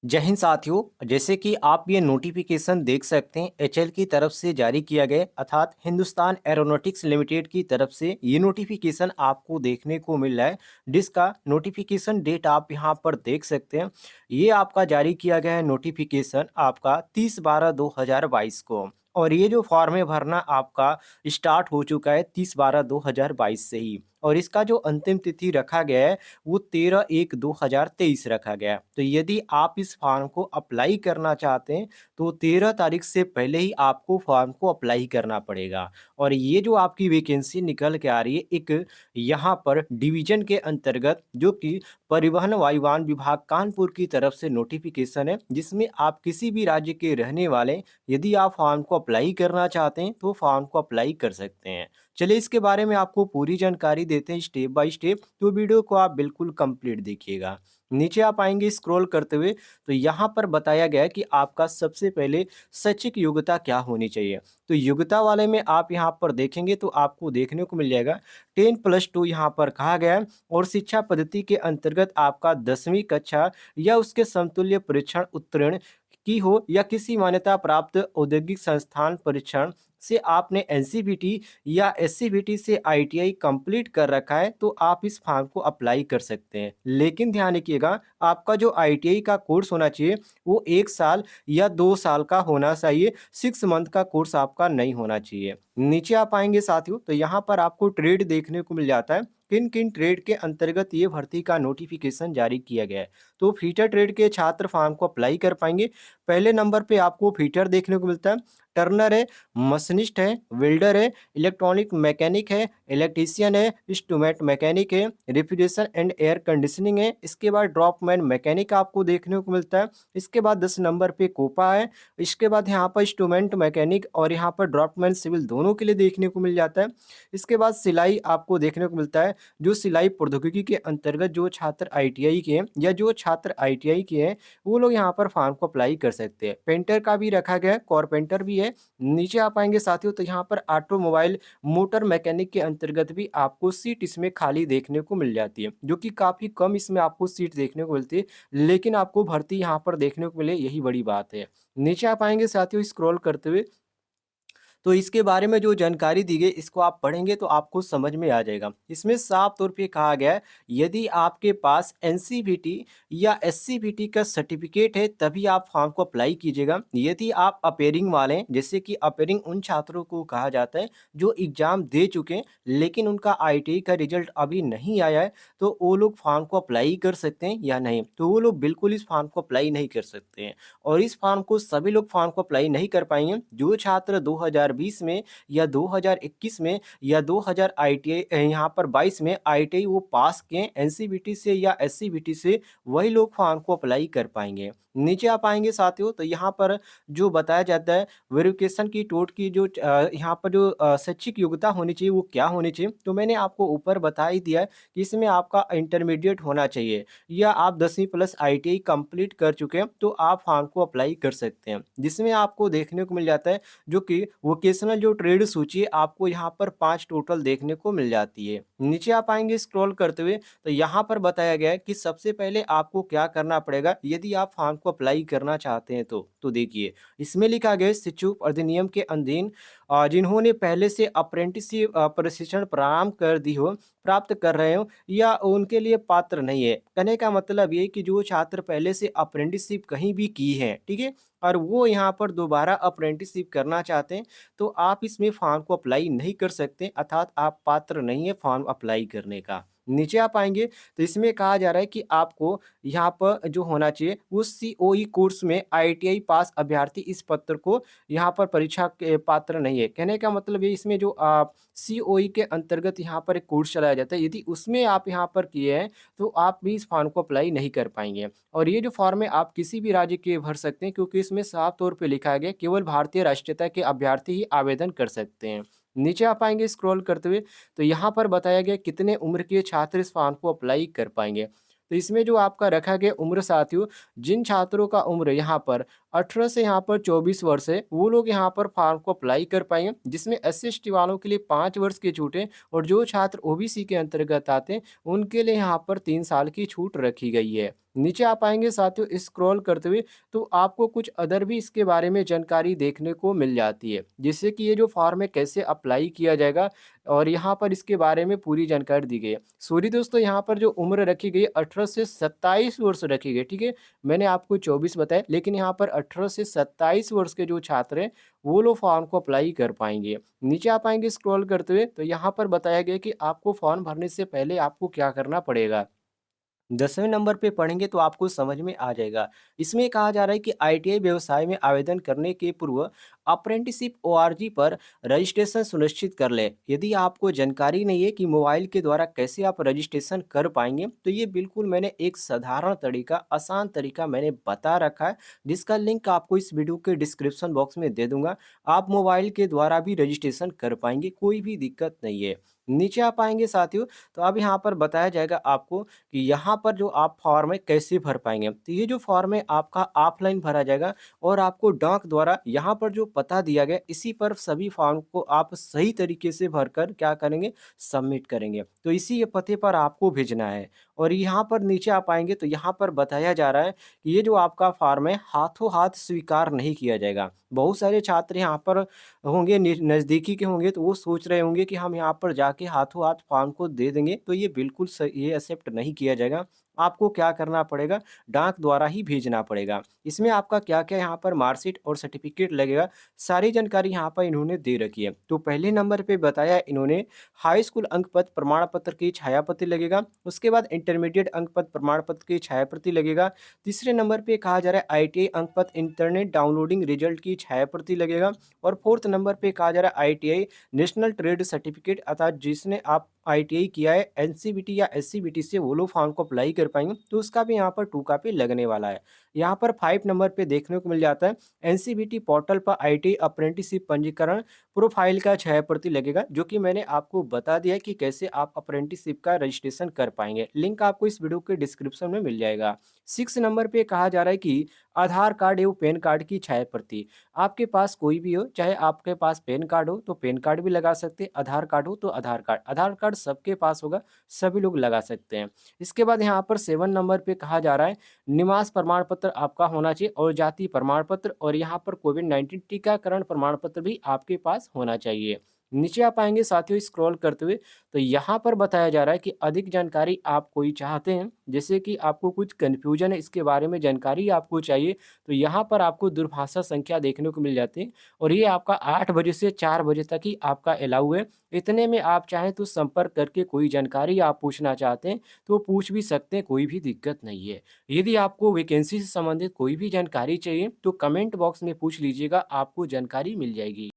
जय हिंद साथियों, जैसे कि आप ये नोटिफिकेशन देख सकते हैं एचएएल की तरफ से जारी किया गया अर्थात हिंदुस्तान एरोनॉटिक्स लिमिटेड की तरफ से ये नोटिफिकेशन आपको देखने को मिल रहा है, जिसका नोटिफिकेशन डेट आप यहाँ पर देख सकते हैं। ये आपका जारी किया गया है नोटिफिकेशन आपका 30/12/2022 को। और ये जो फॉर्म है भरना आपका स्टार्ट हो चुका है 30/12/2022 से ही। और इसका जो अंतिम तिथि रखा गया है वो 13/1/2023 रखा गया है। तो यदि आप इस फॉर्म को अप्लाई करना चाहते हैं तो 13 तारीख से पहले ही आपको फॉर्म को अप्लाई करना पड़ेगा। और ये जो आपकी वैकेंसी निकल के आ रही है एक यहाँ पर डिवीजन के अंतर्गत, जो कि परिवहन वायुयान विभाग कानपुर की तरफ से नोटिफिकेशन है, जिसमें आप किसी भी राज्य के रहने वाले यदि आप फॉर्म को अप्लाई करना चाहते हैं तो फॉर्म को अप्लाई कर सकते हैं। चलिए इसके बारे में आपको पूरी जानकारी देते हैं स्टेप बाय स्टेप, तो वीडियो को आप बिल्कुल कंप्लीट देखिएगा। नीचे आप आएंगे स्क्रॉल करते हुए तो यहाँ पर बताया गया है कि आपका सबसे पहले शैक्षिक योग्यता क्या होनी चाहिए। तो योग्यता वाले में आप यहाँ पर देखेंगे तो आपको देखने को मिल जाएगा 10+2 यहाँ पर कहा गया है। और शिक्षा पद्धति के अंतर्गत आपका 10वीं कक्षा या उसके समतुल्य परीक्षण उत्तीर्ण की हो या किसी मान्यता प्राप्त औद्योगिक संस्थान परीक्षण से आपने एनसीवीटी या एससीवीटी से आईटीआई कंप्लीट कर रखा है तो आप इस फॉर्म को अप्लाई कर सकते हैं। लेकिन ध्यान रखिएगा, आपका जो आईटीआई का कोर्स होना चाहिए वो 1 साल या 2 साल का होना चाहिए, 6 मंथ का कोर्स आपका नहीं होना चाहिए। नीचे आप आएंगे साथियों तो यहाँ पर आपको ट्रेड देखने को मिल जाता है, किन किन ट्रेड के अंतर्गत ये भर्ती का नोटिफिकेशन जारी किया गया है। तो फीटर ट्रेड के छात्र फॉर्म को अप्लाई कर पाएंगे। पहले नंबर पे आपको फीटर देखने को मिलता है, टर्नर है, मशीनिस्ट है, वेल्डर है, इलेक्ट्रॉनिक मैकेनिक है, इलेक्ट्रीशियन है, इंस्ट्रूमेंट मैकेनिक है, रेफ्रिजरेशन एंड एयर कंडीशनिंग है। इसके बाद ड्रॉपमैन मैकेनिक आपको देखने को मिलता है। इसके बाद 10 नंबर पे कोपा है। इसके बाद यहाँ पर इंस्ट्रूमेंट मैकेनिक और यहाँ पर ड्रॉपमैन सिविल दोनों के लिए देखने को मिल जाता है। इसके बाद सिलाई आपको देखने को मिलता है, जो सिलाई प्रौद्योगिकी के अंतर्गत जो छात्र आईटीआई के हैं या जो छात्र आईटीआई के हैं वो लोग यहाँ पर फॉर्म को अप्लाई कर सकते हैं। पेंटर का भी रखा गया है, कारपेंटर भी है। नीचे आप आएंगे साथियों तो यहाँ पर ऑटोमोबाइल मोटर मैकेनिक के अंतर्गत भी आपको सीट इसमें खाली देखने को मिल जाती है, जो कि काफ़ी कम इसमें आपको सीट देखने को मिलती है, लेकिन आपको भर्ती यहाँ पर देखने को मिले यही बड़ी बात है। नीचे आप आएंगे साथियों स्क्रॉल करते हुए तो इसके बारे में जो जानकारी दी गई इसको आप पढ़ेंगे तो आपको समझ में आ जाएगा। इसमें साफ तौर पे कहा गया है यदि आपके पास एनसीवीटी या एससीवीटी का सर्टिफिकेट है तभी आप फॉर्म को अप्लाई कीजिएगा। यदि आप अपेयरिंग वाले हैं, जैसे कि अपेयरिंग उन छात्रों को कहा जाता है जो एग्जाम दे चुके हैं लेकिन उनका आईटीआई का रिजल्ट अभी नहीं आया है, तो वो लोग फॉर्म को अप्लाई कर सकते हैं या नहीं, तो वो लोग बिल्कुल इस फॉर्म को अप्लाई नहीं कर सकते हैं। और इस फॉर्म को सभी लोग फॉर्म को अप्लाई नहीं कर पाएंगे जो छात्र 2020 में या 2021 में या 2000 आईटीआई यहाँ पर 22 में आईटीआई वो पास किए एनसीवीटी से या एससीवीटी से, वही लोग फॉर्म को अप्लाई कर पाएंगे। नीचे आप आएंगे साथियों तो यहाँ पर जो बताया जाता है वेरिफिकेशन की टोट की जो यहाँ पर जो शैक्षिक योग्यता होनी चाहिए वो क्या होनी चाहिए, तो मैंने आपको ऊपर बता ही दिया है कि इसमें आपका इंटरमीडिएट होना चाहिए या आप 10वीं प्लस आईटीआई कंप्लीट कर चुके हैं तो आप फॉर्म को अप्लाई कर सकते हैं। जिसमें आपको देखने को मिल जाता है जो कि वोकेशनल जो ट्रेड सूची है आपको यहाँ पर 5 टोटल देखने को मिल जाती है। नीचे आप आएंगे स्क्रॉल करते हुए तो यहाँ पर बताया गया है कि सबसे पहले आपको क्या करना पड़ेगा यदि आप फॉर्म को अप्लाई करना चाहते हैं तो देखिए इसमें लिखा गया है शिशु अधिनियम के अधीन जिन्होंने पहले से अप्रेंटिसशिप प्रशिक्षण प्रारंभ कर दी हो, प्राप्त कर रहे हो या उनके लिए पात्र नहीं है। कहने का मतलब ये कि जो छात्र पहले से अप्रेंटिसशिप कहीं भी की है, ठीक है, और वो यहाँ पर दोबारा अप्रेंटिसशिप करना चाहते हैं तो आप इसमें फॉर्म को अप्लाई नहीं कर सकते, अर्थात आप पात्र नहीं है फॉर्म अप्लाई करने का। नीचे आप आएंगे तो इसमें कहा जा रहा है कि आपको यहाँ पर जो होना चाहिए वो सीओई कोर्स में आईटीआई पास अभ्यर्थी इस पत्र को यहाँ पर परीक्षा के पात्र नहीं है। कहने का मतलब ये इसमें जो सीओई के अंतर्गत यहाँ पर एक कोर्स चलाया जाता है, यदि उसमें आप यहाँ पर किए हैं तो आप भी इस फॉर्म को अप्लाई नहीं कर पाएंगे। और ये जो फॉर्म है आप किसी भी राज्य के भर सकते हैं क्योंकि इसमें साफ तौर पे लिखा गया केवल भारतीय राष्ट्रीयता के अभ्यर्थी ही आवेदन कर सकते हैं। नीचे आप आएंगे स्क्रॉल करते हुए तो यहाँ पर बताया गया कितने उम्र के छात्र इस फॉर्म को अप्लाई कर पाएंगे। तो इसमें जो आपका रखा गया उम्र साथियों, जिन छात्रों का उम्र यहाँ पर 18 से यहाँ पर 24 वर्ष है, वो लोग यहाँ पर फॉर्म को अप्लाई कर पाएँगे, जिसमें एससी/एसटी वालों के लिए 5 वर्ष की छूट है और जो छात्र ओबीसी के अंतर्गत आते हैं, उनके लिए यहाँ पर 3 साल की छूट रखी गई है। नीचे आप आएँगे साथियों स्क्रॉल करते हुए, तो आपको कुछ अदर भी इसके बारे में जानकारी देखने को मिल जाती है। जैसे कि ये जो फॉर्म है कैसे अप्लाई किया जाएगा और यहाँ पर इसके बारे में पूरी जानकारी दी गई है। सॉरी दोस्तों, यहाँ पर जो उम्र रखी गई है 18 से 27 वर्ष रखी गई है, ठीक है? मैंने आपको 24 बताया, लेकिन यहाँ पर 18 से 27 वर्ष के जो छात्र हैं, वो लोग फॉर्म को अप्लाई कर पाएँगे। नीचे आप आएँगे स्क्रॉल करते हुए, तो यहाँ पर बताया गया है कि आपको फॉर्म भरने से पहले आपको क्या करना पड़ेगा। 10वें नंबर पे पढ़ेंगे तो आपको समझ में आ जाएगा। इसमें कहा जा रहा है कि आईटीआई व्यवसाय में आवेदन करने के पूर्व अप्रेंटिसशिप ओआरजी पर रजिस्ट्रेशन सुनिश्चित कर लें। यदि आपको जानकारी नहीं है कि मोबाइल के द्वारा कैसे आप रजिस्ट्रेशन कर पाएंगे, तो ये बिल्कुल मैंने एक साधारण तरीका, आसान तरीका मैंने बता रखा है, जिसका लिंक आपको इस वीडियो के डिस्क्रिप्शन बॉक्स में दे दूंगा। आप मोबाइल के द्वारा भी रजिस्ट्रेशन कर पाएंगे, कोई भी दिक्कत नहीं है। नीचे आप आएंगे साथियों, तो अब यहाँ पर बताया जाएगा आपको कि यहाँ पर जो आप फॉर्म है कैसे भर पाएँगे। तो ये जो फॉर्म है आपका ऑफ़लाइन भरा जाएगा और आपको डाक द्वारा यहाँ पर जो पता दिया गया इसी पर सभी फॉर्म को आप सही तरीके से भरकर क्या करेंगे, सबमिट करेंगे। तो इसी ये पते पर आपको भेजना है और यहाँ पर नीचे आप आएँगे तो यहाँ पर बताया जा रहा है कि ये जो आपका फॉर्म है हाथों हाथ स्वीकार नहीं किया जाएगा। बहुत सारे छात्र यहाँ पर होंगे नज़दीकी के होंगे, तो वो सोच रहे होंगे कि हम यहाँ पर जाके हाथों हाथ फॉर्म को दे देंगे, तो ये बिल्कुल ये एक्सेप्ट नहीं किया जाएगा। आपको क्या करना पड़ेगा, डाक द्वारा ही भेजना पड़ेगा। इसमें आपका क्या-क्या यहाँ पर मार्कशीट और सर्टिफ़िकेट लगेगा, सारी जानकारी यहाँ पर इन्होंने दे रखी है। तो पहले नंबर पे बताया इन्होंने हाई स्कूल अंक पत्र प्रमाण पत्र की छायाप्रति लगेगा, उसके बाद इंटरमीडिएट अंक पत्र प्रमाण पत्र की छायाप्रति लगेगा। तीसरे नंबर पे कहा जा रहा है आईटीआई अंक पत्र इंटरनेट डाउनलोडिंग रिजल्ट की छायाप्रति लगेगा और फोर्थ नंबर पे कहा जा रहा है आईटीआई नेशनल ट्रेड सर्टिफिकेट, अर्थात जिसने आप आईटीआई किया है एनसीबीटी या एससीबीटी से, वो लोग फॉर्म को अप्लाई कर पाएंगे, तो उसका भी यहाँ पर 2 कॉपी लगने वाला है। यहाँ पर 5 नंबर पे देखने को मिल जाता है एनसीबीटी पोर्टल पर आईटीआई अप्रेंटिसशिप पंजीकरण प्रोफाइल का 6 प्रति लगेगा, जो कि मैंने आपको बता दिया है कि कैसे आप अप्रेंटिसशिप का रजिस्ट्रेशन कर पाएंगे। लिंक आपको इस वीडियो के डिस्क्रिप्शन में मिल जाएगा। 6 नंबर पे कहा जा रहा है कि आधार कार्ड एवं पैन कार्ड की छाया प्रति आपके पास कोई भी हो, चाहे आपके पास पैन कार्ड हो तो पैन कार्ड भी लगा सकते हैं, आधार कार्ड हो तो आधार कार्ड, आधार कार्ड सबके पास होगा, सभी लोग लगा सकते हैं। इसके बाद यहाँ पर 7 नंबर पे कहा जा रहा है निवास प्रमाण पत्र आपका होना चाहिए और जाति प्रमाण पत्र, और यहाँ पर कोविड-19 टीकाकरण प्रमाण पत्र भी आपके पास होना चाहिए। नीचे आप आएँगे साथियों स्क्रॉल करते हुए, तो यहाँ पर बताया जा रहा है कि अधिक जानकारी आप कोई चाहते हैं, जैसे कि आपको कुछ कन्फ्यूजन है इसके बारे में जानकारी आपको चाहिए, तो यहाँ पर आपको दूरभाषा संख्या देखने को मिल जाती है और ये आपका 8 बजे से 4 बजे तक ही आपका अलाउ है। इतने में आप चाहें तो संपर्क करके कोई जानकारी आप पूछना चाहते हैं, तो पूछ भी सकते हैं, कोई भी दिक्कत नहीं है। यदि आपको वैकेंसी से संबंधित कोई भी जानकारी चाहिए, तो कमेंट बॉक्स में पूछ लीजिएगा, आपको जानकारी मिल जाएगी।